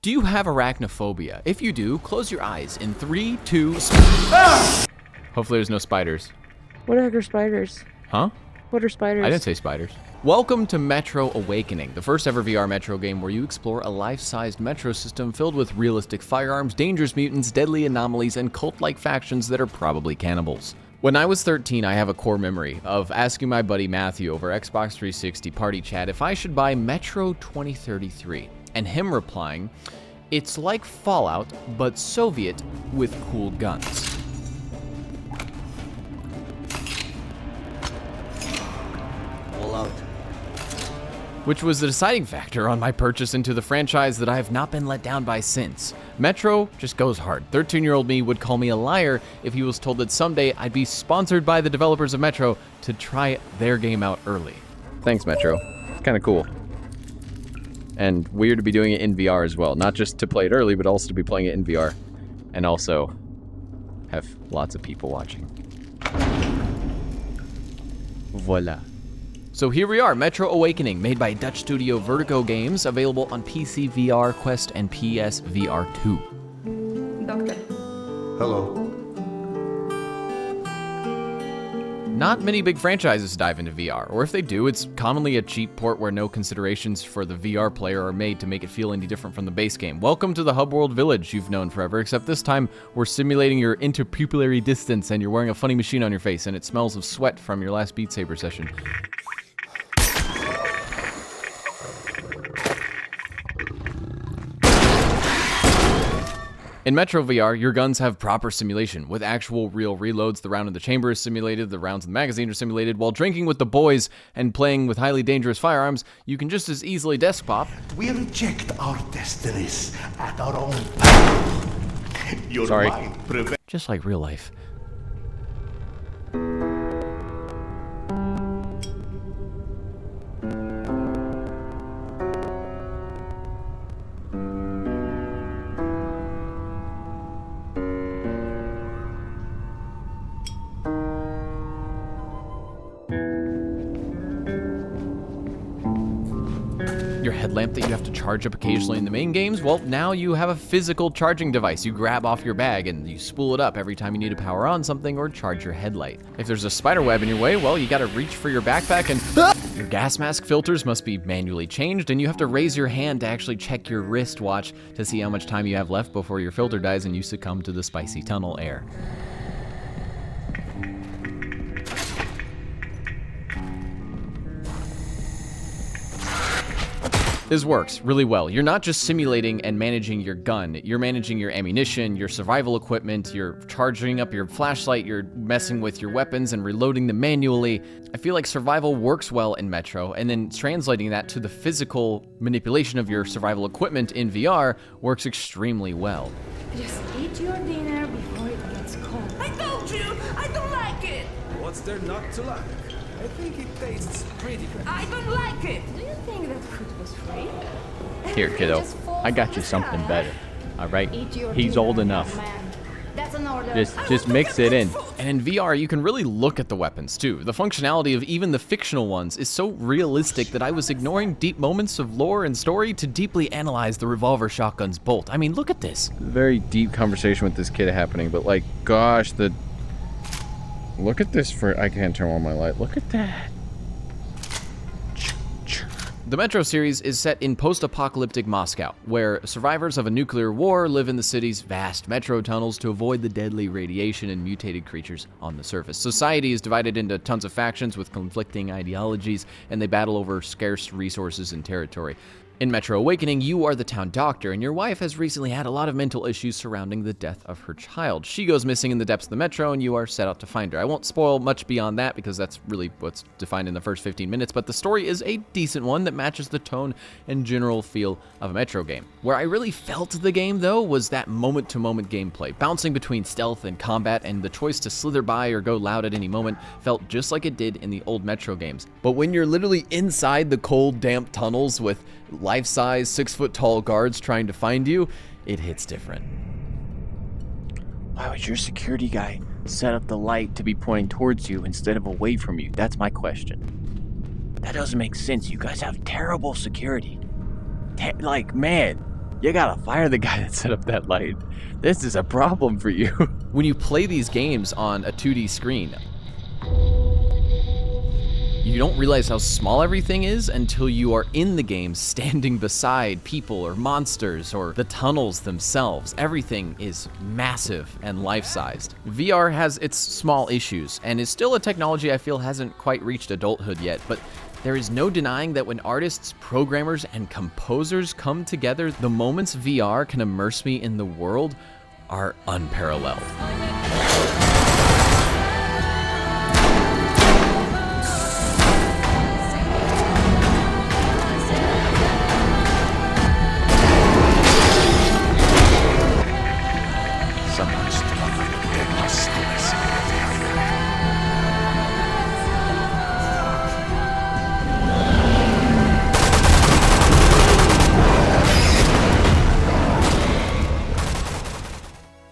Do you have arachnophobia? If you do, close your eyes in 3, 2, Hopefully there's no spiders. What the heck are spiders? Huh? What are spiders? I didn't say spiders. Welcome to Metro Awakening, the first ever VR Metro game where you explore a life-sized Metro system filled with realistic firearms, dangerous mutants, deadly anomalies, and cult-like factions that are probably cannibals. When I was 13, I have a core memory of asking my buddy Matthew over Xbox 360 party chat if I should buy Metro 2033, and him replying, "It's like Fallout, but Soviet with cool guns." Which was the deciding factor on my purchase into the franchise that I have not been let down by since. Metro just goes hard. 13-year-old me would call me a liar if he was told that someday I'd be sponsored by the developers of Metro to try their game out early. Thanks, Metro. It's kind of cool. And weird to be doing it in VR as well. Not just to play it early, but also to be playing it in VR. And also have lots of people watching. Voila. So here we are, Metro Awakening, made by Dutch studio Vertigo Games, available on PC VR, Quest, and PS VR 2. Doctor. Hello. Not many big franchises dive into VR, or if they do, it's commonly a cheap port where no considerations for the VR player are made to make it feel any different from the base game. Welcome to the Hub World Village you've known forever, except this time we're simulating your interpupillary distance and you're wearing a funny machine on your face and it smells of sweat from your last Beat Saber session. In Metro VR, your guns have proper simulation. With actual real reloads, the round in the chamber is simulated, the rounds in the magazine are simulated. While drinking with the boys and playing with highly dangerous firearms, you can just as easily desktop. We reject our destinies at our own path. Your Sorry. mind prevents. Just like real life. Your headlamp that you have to charge up occasionally in the main games, well, now you have a physical charging device you grab off your bag and you spool it up every time you need to power on something or charge your headlight. If there's a spider web in your way, well, you gotta reach for your backpack and your gas mask filters must be manually changed and you have to raise your hand to actually check your wristwatch to see how much time you have left before your filter dies and you succumb to the spicy tunnel air. This works really well. You're not just simulating and managing your gun, you're managing your ammunition, your survival equipment, you're charging up your flashlight, you're messing with your weapons and reloading them manually. I feel like survival works well in Metro, and then translating that to the physical manipulation of your survival equipment in VR works extremely well. Just eat your dinner before it gets cold. I told you! I don't like it! What's there not to like? I think it tastes pretty good. I don't like it! Do you think that food was free? Here, kiddo, I got you something better. All right, he's old enough. That's an order. Just mix it in. And in VR, you can really look at the weapons too. The functionality of even the fictional ones is so realistic that I was ignoring deep moments of lore and story to deeply analyze the revolver shotgun's bolt. I mean, look at this. Very deep conversation with this kid happening, but like, gosh, look at this I can't turn on my light. Look at that. The Metro series is set in post-apocalyptic Moscow, where survivors of a nuclear war live in the city's vast metro tunnels to avoid the deadly radiation and mutated creatures on the surface. Society is divided into tons of factions with conflicting ideologies, and they battle over scarce resources and territory. In Metro Awakening, you are the town doctor, and your wife has recently had a lot of mental issues surrounding the death of her child. She goes missing in the depths of the metro, and you are set out to find her. I won't spoil much beyond that, because that's really what's defined in the first 15 minutes, but the story is a decent one that matches the tone and general feel of a Metro game. Where I really felt the game, though, was that moment-to-moment gameplay. Bouncing between stealth and combat, and the choice to slither by or go loud at any moment felt just like it did in the old Metro games. But when you're literally inside the cold, damp tunnels with life-size, 6-foot-tall guards trying to find you, it hits different. Why would your security guy set up the light to be pointing towards you instead of away from you? That's my question. That doesn't make sense. You guys have terrible security. Like, man, You gotta fire the guy that set up that light. This is a problem for you. When you play these games on a 2D screen, you don't realize how small everything is until you are in the game standing beside people or monsters or the tunnels themselves. Everything is massive and life-sized. VR has its small issues and is still a technology I feel hasn't quite reached adulthood yet, but there is no denying that when artists, programmers, and composers come together, the moments VR can immerse me in the world are unparalleled.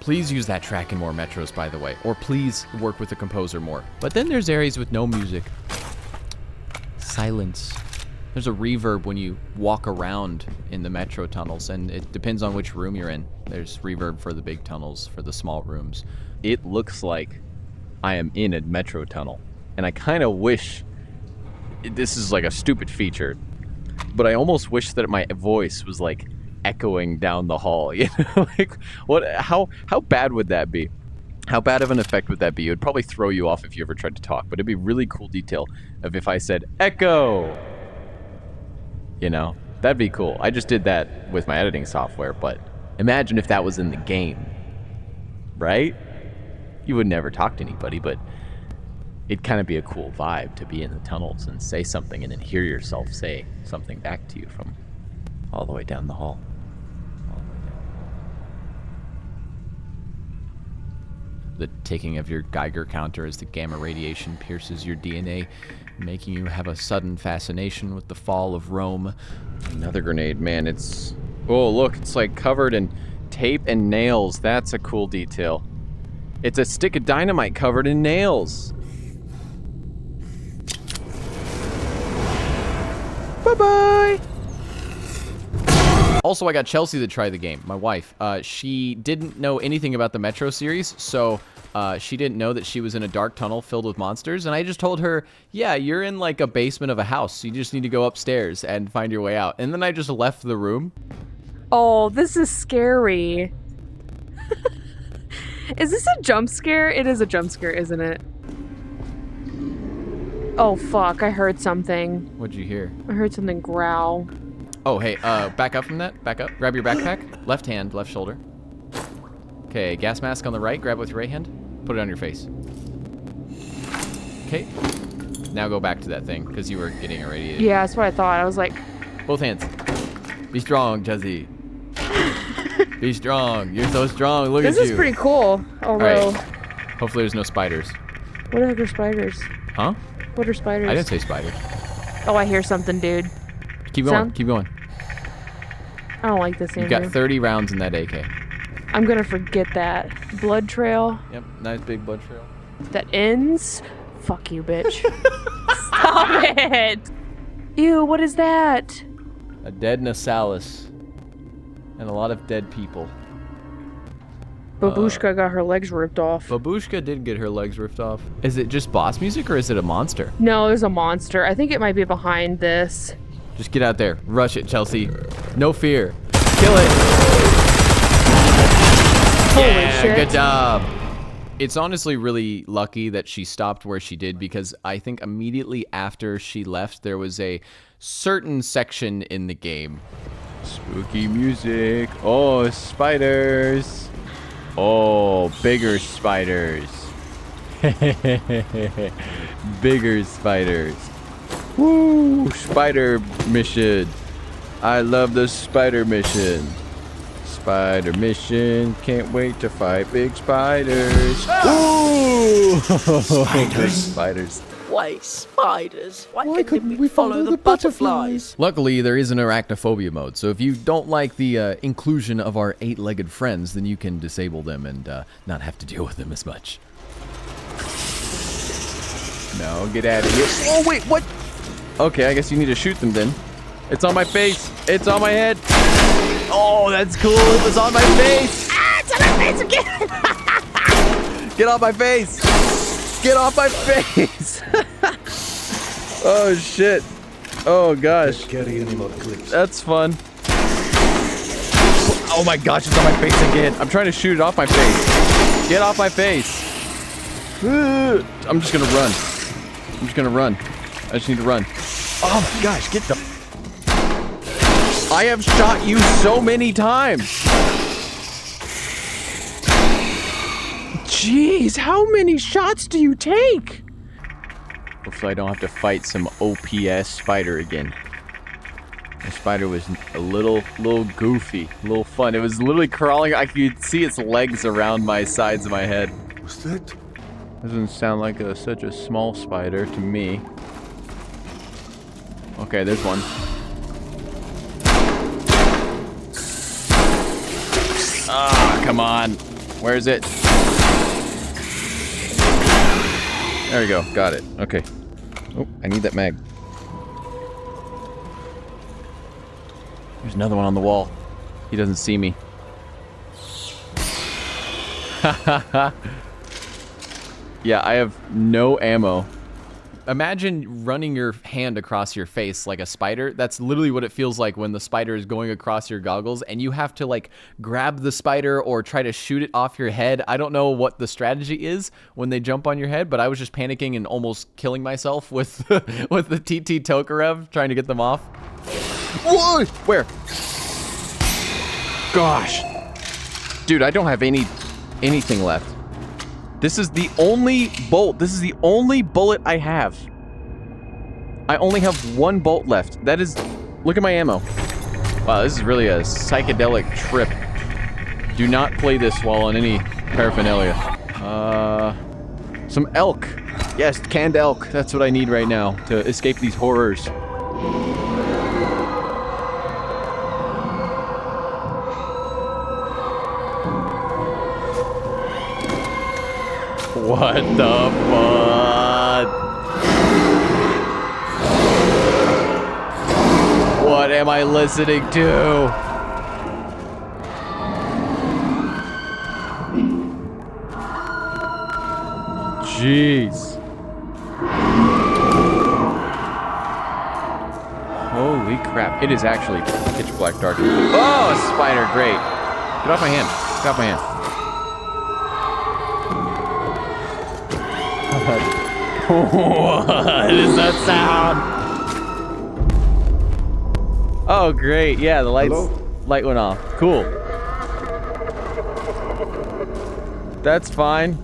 Please use that track in more metros, by the way, or please work with the composer more. But then there's areas with no music. Silence. There's a reverb when you walk around in the metro tunnels, and it depends on which room you're in. There's reverb for the big tunnels, for the small rooms. It looks like I am in a metro tunnel, and I kind of wish this is like a stupid feature, but I almost wish that my voice was like echoing down the hall. You know, like how bad would that be? How bad of an effect would that be? It would probably throw you off if you ever tried to talk, but it'd be really cool detail of if I said echo. You know, that'd be cool. I just did that with my editing software, but imagine if that was in the game, right? You would never talk to anybody, but it'd kind of be a cool vibe to be in the tunnels and say something and then hear yourself say something back to you from all the way down the hall. The ticking of your Geiger counter as the gamma radiation pierces your DNA, making you have a sudden fascination with the fall of Rome. Another grenade, man. It's... Oh, look, it's like covered in tape and nails. That's a cool detail. It's a stick of dynamite covered in nails. Bye-bye! Also, I got Chelsea to try the game, my wife. She didn't know anything about the Metro series, so she didn't know that she was in a dark tunnel filled with monsters, and I just told her, yeah, you're in like a basement of a house, so you just need to go upstairs and find your way out. And then I just left the room. Oh, this is scary. Is this a jump scare? It is a jump scare, isn't it? Oh, fuck, I heard something. What'd you hear? I heard something growl. Oh, hey, back up from that. Back up. Grab your backpack. Left hand, left shoulder. Okay, gas mask on the right. Grab it with your right hand. Put it on your face. Okay. Now go back to that thing, because you were getting irradiated. Yeah, that's what I thought. I was like... Both hands. Be strong, Jesse. Be strong. You're so strong. Look at you. This is pretty cool, although... Right. Hopefully there's no spiders. What the heck are spiders? Huh? What are spiders? I didn't say spiders. Oh, I hear something, dude. Keep going. Sound? Keep going. I don't like this You've Andrew. got 30 rounds in that AK. I'm gonna forget that. Blood trail Yep, nice big blood trail. that ends. Fuck you, bitch. Stop it! Ew, what is that? A dead Nasalis. And a lot of dead people. Babushka got her legs ripped off. Babushka did get her legs ripped off. Is it just boss music or is it a monster? No, there's a monster. I think it might be behind this. Just get out there. Rush it, Chelsea. No fear. Kill it. Holy Yeah, shit. good job. It's honestly really lucky that she stopped where she did, because I think immediately after she left, there was a certain section in the game. Spooky music. Oh, spiders. Oh, bigger spiders. Bigger spiders. Woo! Spider mission. I love the spider mission. Spider mission. Can't wait to fight big spiders. Woo! Big spiders. Why spiders? Why couldn't we follow the butterflies? Luckily, there is an arachnophobia mode, so if you don't like the inclusion of our 8-legged friends, then you can disable them and not have to deal with them as much. No, get out of here. Oh, wait, what? Okay, I guess you need to shoot them then. It's on my face. It's on my head. Oh, that's cool. It was on my face. Ah, it's on my face again! Get off my face. Get off my face. Oh, shit. Oh, gosh. Carry any more clips. That's fun. Oh my gosh, it's on my face again. I'm trying to shoot it off my face. Get off my face. I'm just gonna run. I'm just gonna run. I just need to run. Oh my gosh, get the... I have shot you so many times. Jeez, how many shots do you take? Hopefully I don't have to fight some OPS spider again. The spider was a little goofy, a little fun. It was literally crawling. I could see its legs around my sides of my head. What's that? Doesn't sound like such a small spider to me. Okay, there's one. Ah, come on. Where is it? There we go. Got it. Okay. Oh, I need that mag. There's another one on the wall. He doesn't see me. Yeah, I have no ammo. Imagine running your hand across your face like a spider. That's literally what it feels like when the spider is going across your goggles and you have to like grab the spider or try to shoot it off your head. I don't know what the strategy is when they jump on your head, but I was just panicking and almost killing myself with with the TT Tokarev trying to get them off. Whoa! Where? Gosh. Dude, I don't have anything left. This is the only bolt. This is the only bullet I have. I only have one bolt left. That is... Look at my ammo. Wow, this is really a psychedelic trip. Do not play this while on any paraphernalia. Some elk. Yes, canned elk. That's what I need right now to escape these horrors. What the fuck? What am I listening to? Jeez. Holy crap. It is actually pitch black dark. Oh, a spider, great. Get off my hand. Get off my hand. What is that sound? Oh, great. Yeah, the light went off. Cool. That's fine.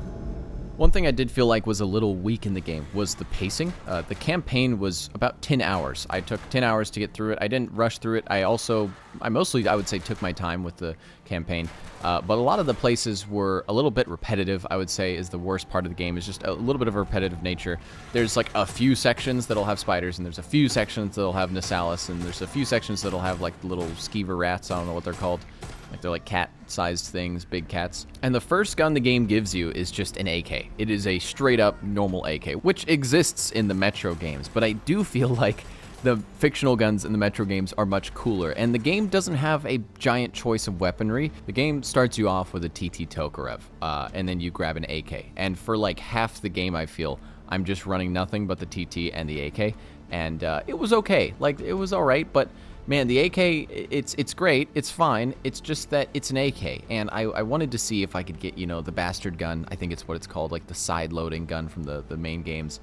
One thing I did feel like was a little weak in the game was the pacing. The campaign was about 10 hours. I took 10 hours to get through it. I didn't rush through it. I mostly, I would say, took my time with the campaign. But a lot of the places were a little bit repetitive, I would say, is the worst part of the game. Is just a little bit of a repetitive nature. There's like a few sections that'll have spiders, and there's a few sections that'll have Nasalis, and there's a few sections that'll have like little skeever rats. I don't know what they're called. Like they're like cat-sized things, big cats. And the first gun the game gives you is just an AK. It is a straight-up normal AK, which exists in the Metro games. But I do feel like the fictional guns in the Metro games are much cooler. And the game doesn't have a giant choice of weaponry. The game starts you off with a TT Tokarev, and then you grab an AK. And for like half the game, I feel, I'm just running nothing but the TT and the AK. And it was okay. Like, it was all right, but... Man, the AK, it's great, it's fine, it's just that it's an AK, and I wanted to see if I could get, you know, the bastard gun, I think it's what it's called, like the side-loading gun from the main games,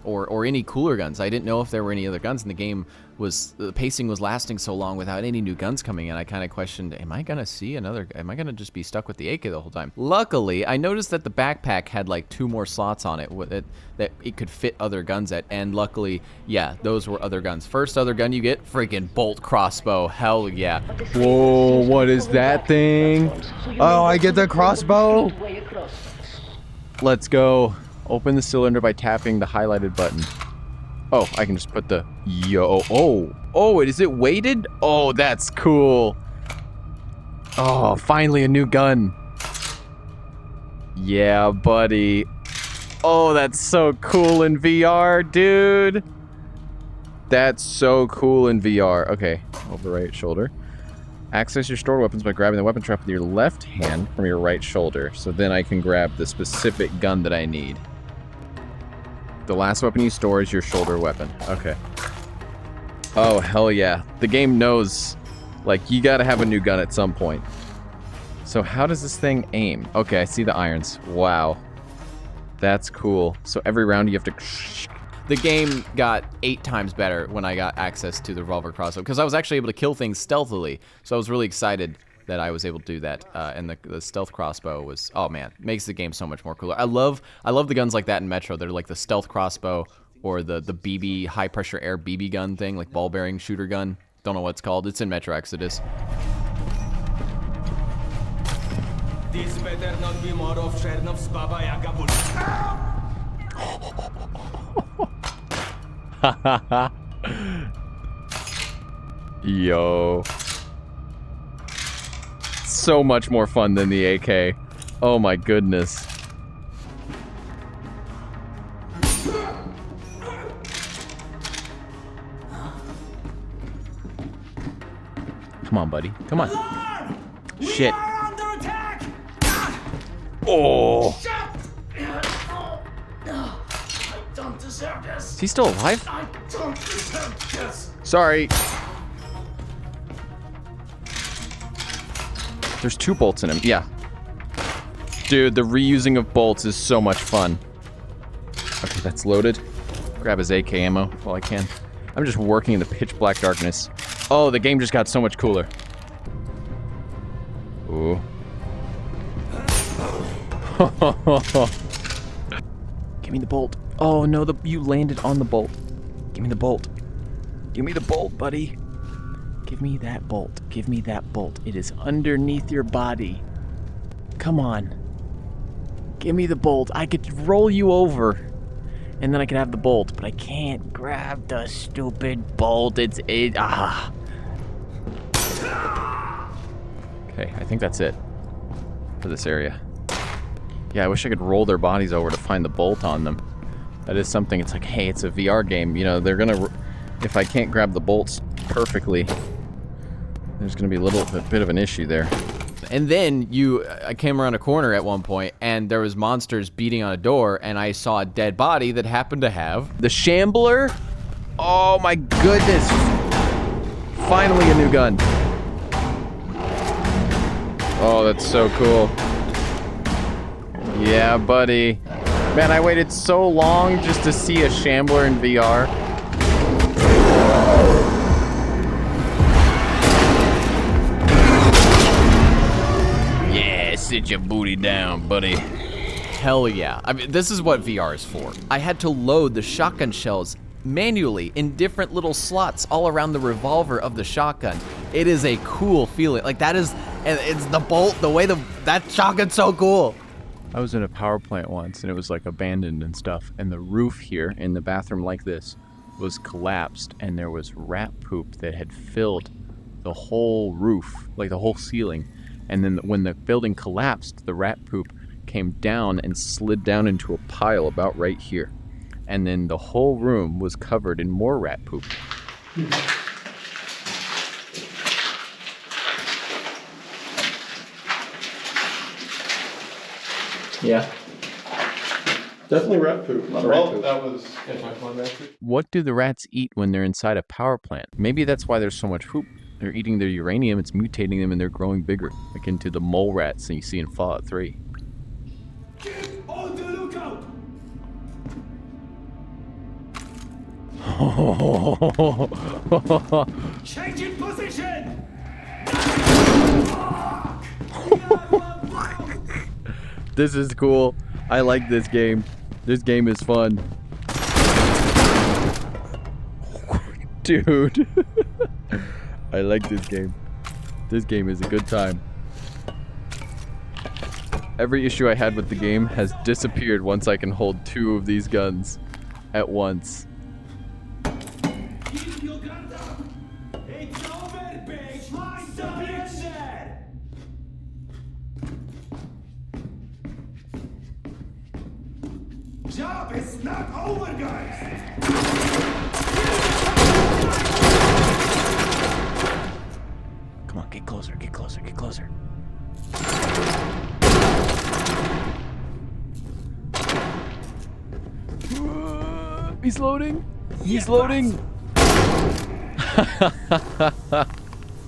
or any cooler guns. I didn't know if there were any other guns in the game. The pacing was lasting so long without any new guns coming in. I kind of questioned, am I going to see another, am I going to just be stuck with the AK the whole time? Luckily, I noticed that the backpack had like 2 more slots on it that it could fit other guns at, and luckily, yeah, those were other guns. First other gun you get, freaking bolt crossbow, hell yeah. Whoa, what is that thing? Oh, I get the crossbow? Let's go. Open the cylinder by tapping the highlighted button. Oh, I can just put the... Oh, is it weighted? Oh, that's cool. Oh, finally a new gun. Yeah, buddy. Oh, that's so cool in VR, dude. That's so cool in VR. Okay, over right shoulder. Access your stored weapons by grabbing the weapon strap with your left hand from your right shoulder. So then I can grab the specific gun that I need. The last weapon you store is your shoulder weapon. Okay. Oh, hell yeah. The game knows, like, you gotta have a new gun at some point. So how does this thing aim? Okay, I see the irons. Wow. That's cool. So every round you have to... The game got 8 times better when I got access to the revolver crossbow, because I was actually able to kill things stealthily. So I was really excited that I was able to do that. And the stealth crossbow was, oh man, makes the game so much more cooler. I love the guns like that in Metro. They're like the stealth crossbow or the BB, high pressure air BB gun thing, like ball bearing shooter gun. Don't know what it's called. It's in Metro Exodus. This better not be more of Chernov's Baba Yaga Yo. So much more fun than the AK. Oh my goodness. Come on, buddy. Come on. Shit. Oh. Is he still alive? Sorry. There's 2 bolts in him. Yeah. Dude, the reusing of bolts is so much fun. Okay, that's loaded. Grab his AK ammo while I can. I'm just working in the pitch black darkness. Oh, the game just got so much cooler. Ooh. Give me the bolt. Oh no, you landed on the bolt. Give me the bolt. Give me the bolt, buddy. Give me that bolt. Give me that bolt. It is underneath your body. Come on. Give me the bolt. I could roll you over. And then I could have the bolt, but I can't grab the stupid bolt. Okay, I think that's it for this area. Yeah, I wish I could roll their bodies over to find the bolt on them. That is something. It's like, hey, it's a VR game. You know, they're gonna... If I can't grab the bolts perfectly, there's gonna be a bit of an issue there. And then I came around a corner at one point, and there was monsters beating on a door, and I saw a dead body that happened to have... The Shambler? Oh my goodness! Finally a new gun. Oh, that's so cool. Yeah, buddy. Man, I waited so long just to see a Shambler in VR. Yeah, sit your booty down, buddy. Hell yeah. I mean, this is what VR is for. I had to load the shotgun shells manually in different little slots all around the revolver of the shotgun. It is a cool feeling. Like, that is... And it's the bolt, the way that shotgun's so cool. I was in a power plant once, and it was like abandoned and stuff, and the roof here in the bathroom like this was collapsed, and there was rat poop that had filled the whole roof, like the whole ceiling. And then when the building collapsed, the rat poop came down and slid down into a pile about right here. And then the whole room was covered in more rat poop. Yeah. Definitely rat poop. Rat poop. That was anticlimactic. What do the rats eat when they're inside a power plant? Maybe that's why there's so much poop. They're eating their uranium, it's mutating them, and they're growing bigger. Like into the mole rats that you see in Fallout 3. Keep on the lookout! Changing position! This is cool. I like this game. This game is fun. Dude. I like this game. This game is a good time. Every issue I had with the game has disappeared once I can hold 2 of these guns at once. Keep your guns up! It's over, bitch! Surrender! Job is not over, guys! closer, get closer, get closer. He's loading. He's loading.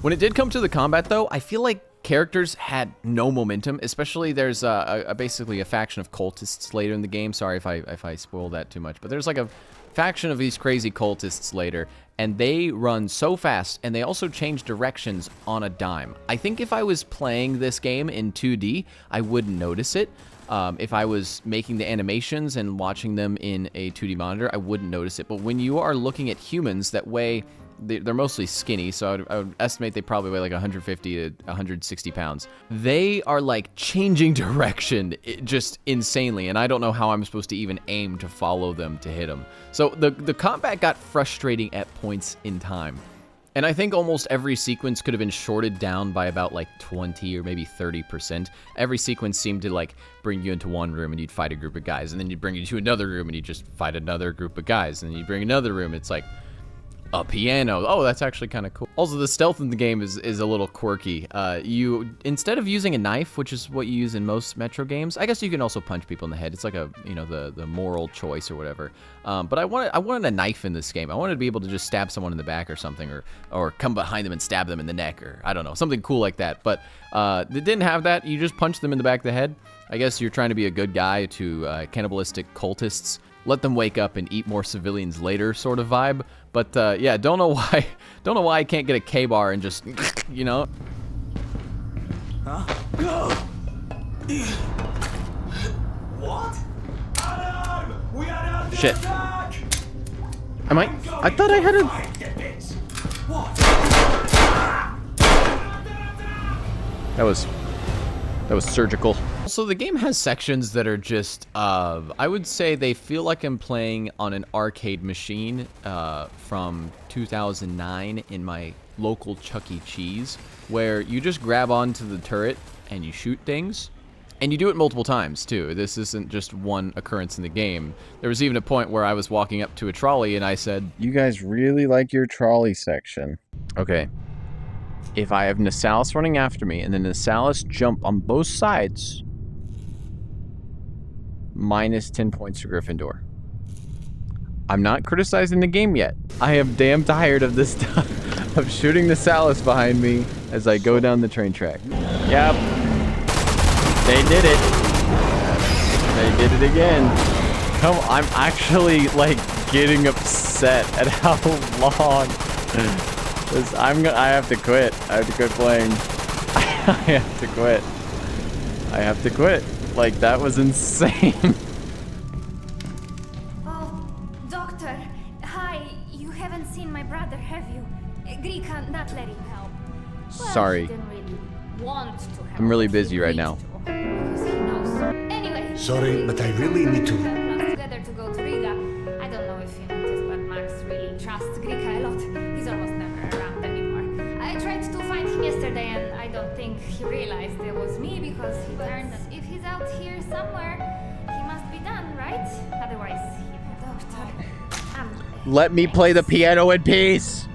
When it did come to the combat, though, I feel like characters had no momentum. Especially there's basically a faction of cultists later in the game. Sorry if I spoil that too much, but there's like a faction of these crazy cultists later, and they run so fast, and they also change directions on a dime. I think if I was playing this game in 2D, I wouldn't notice it. If I was making the animations and watching them in a 2D monitor, I wouldn't notice it. But when you are looking at humans that weigh, they're mostly skinny, so I would estimate they probably weigh like 150 to 160 pounds. They are like changing direction just insanely, and I don't know how I'm supposed to even aim to follow them to hit them. So the combat got frustrating at points in time. And I think almost every sequence could have been shorted down by about like 20 or maybe 30%. Every sequence seemed to like bring you into one room and you'd fight a group of guys, and then you'd bring you to another room and you'd just fight another group of guys, and then you'd bring another room. It's like a piano. Oh, that's actually kind of cool. Also, the stealth in the game is a little quirky. You, instead of using a knife, which is what you use in most Metro games, I guess you can also punch people in the head. It's like a, you know, the moral choice or whatever. But I wanted a knife in this game. I wanted to be able to just stab someone in the back or something, or come behind them and stab them in the neck, or I don't know, something cool like that. But it didn't have that. You just punch them in the back of the head. I guess you're trying to be a good guy to cannibalistic cultists. Let them wake up and eat more civilians later sort of vibe. But yeah, don't know why I can't get a K-bar and just, you know. What? Adam! We are under Shit. attack! I thought I had a... Get this! What? That was surgical. Also, the game has sections that are just, I would say they feel like I'm playing on an arcade machine from 2009 in my local Chuck E. Cheese, where you just grab onto the turret and you shoot things. And you do it multiple times, too. This isn't just one occurrence in the game. There was even a point where I was walking up to a trolley and I said, You guys really like your trolley section. Okay. If I have Nasalis running after me, and then Nasalis jump on both sides, minus 10 points to Gryffindor. I'm not criticizing the game yet. I am damn tired of this stuff, of shooting Nasalis behind me as I go down the train track. Yep. They did it. They did it again. Come on, I'm actually, like, getting upset at how long... I have to quit. I have to quit playing. I have to quit. I have to quit. Like, that was insane. Oh, doctor. Hi. You haven't seen my brother, have you? Grika not let him help. Well, Sorry. He didn't really want to help. I'm really but busy he right agreed now. to, because he knows. Anyway. Sorry, but I really need to... Plans together to go to Riga. I don't know if you noticed, but Max really trusts Grika a lot. He's almost never around anymore. I tried to find him yesterday, and I don't think he realized it was me because he turned. If he's out here somewhere, he must be done, right? Otherwise, he doctor. Let me play the piano in peace.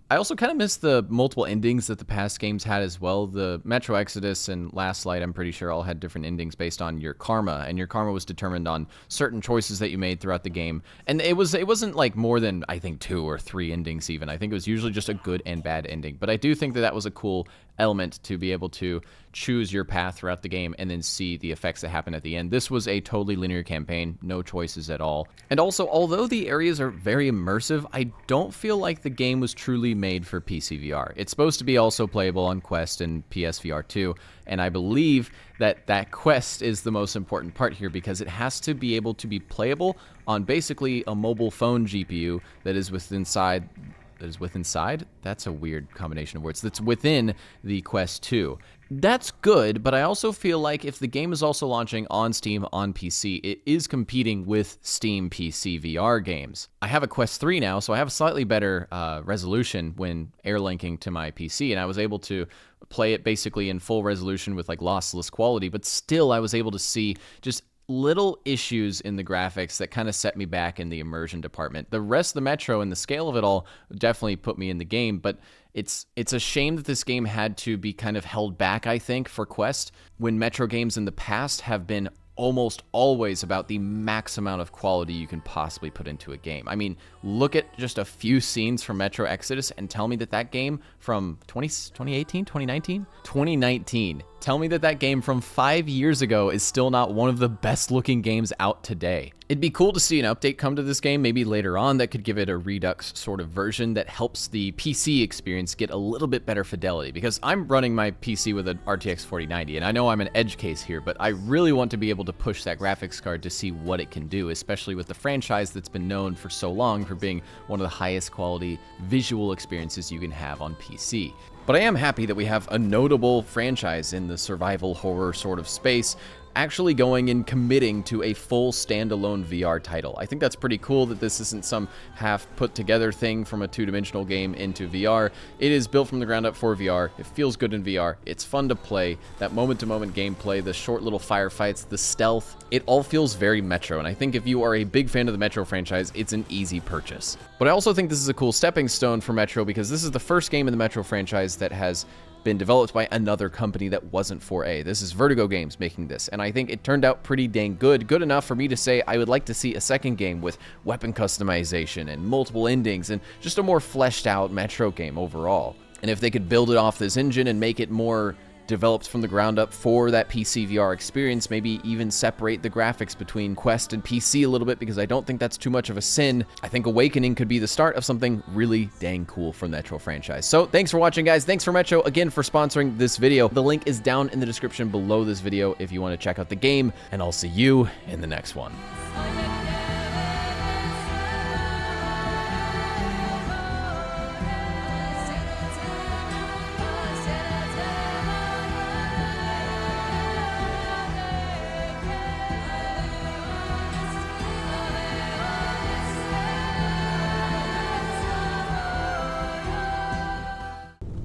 I also kind of miss the multiple endings that the past games had as well. The Metro Exodus and Last Light, I'm pretty sure, all had different endings based on your karma, and your karma was determined on certain choices that you made throughout the game. And it wasn't like more than, I think, 2 or 3 endings even. I think it was usually just a good and bad ending. But I do think that was a cool element to be able to choose your path throughout the game and then see the effects that happen at the end. This was a totally linear campaign, no choices at all. And also, although the areas are very immersive, I don't feel like the game was truly made for PC VR. It's supposed to be also playable on Quest and PSVR 2, and I believe that Quest is the most important part here because it has to be able to be playable on basically a mobile phone GPU that is within inside? That's a weird combination of words. That's within the Quest 2. That's good, but I also feel like if the game is also launching on Steam on PC, it is competing with Steam PC VR games. I have a Quest 3 now, so I have a slightly better resolution when air linking to my PC, and I was able to play it basically in full resolution with like lossless quality, but still I was able to see just little issues in the graphics that kind of set me back in the immersion department. The rest of the Metro and the scale of it all definitely put me in the game, but It's a shame that this game had to be kind of held back, I think, for Quest, when Metro games in the past have been almost always about the max amount of quality you can possibly put into a game. I mean, look at just a few scenes from Metro Exodus and tell me that that game from 2018, 2019? 2019. Tell me that that game from 5 years ago is still not one of the best looking games out today. It'd be cool to see an update come to this game maybe later on that could give it a Redux sort of version that helps the PC experience get a little bit better fidelity, because I'm running my PC with an RTX 4090 and I know I'm an edge case here, but I really want to be able to push that graphics card to see what it can do, especially with the franchise that's been known for so long for being one of the highest quality visual experiences you can have on PC. But I am happy that we have a notable franchise in the survival horror sort of space actually going and committing to a full standalone VR title. I think that's pretty cool that this isn't some half put together thing from a two-dimensional game into VR. It is built from the ground up for VR. It feels good in VR. It's fun to play. That moment-to-moment gameplay, the short little firefights, the stealth, it all feels very Metro. And I think if you are a big fan of the Metro franchise, it's an easy purchase. But I also think this is a cool stepping stone for Metro because this is the first game in the Metro franchise that has been developed by another company that wasn't 4A. This is Vertigo Games making this, and I think it turned out pretty dang good. Good enough for me to say I would like to see a second game with weapon customization and multiple endings and just a more fleshed out Metro game overall. And if they could build it off this engine and make it more developed from the ground up for that PC VR experience, maybe even separate the graphics between Quest and PC a little bit, because I don't think that's too much of a sin. I think Awakening could be the start of something really dang cool from the Metro franchise. So thanks for watching, guys. Thanks for Metro again for sponsoring this video. The link is down in the description below this video if you want to check out the game, and I'll see you in the next one.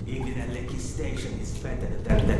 Even a lucky station is better than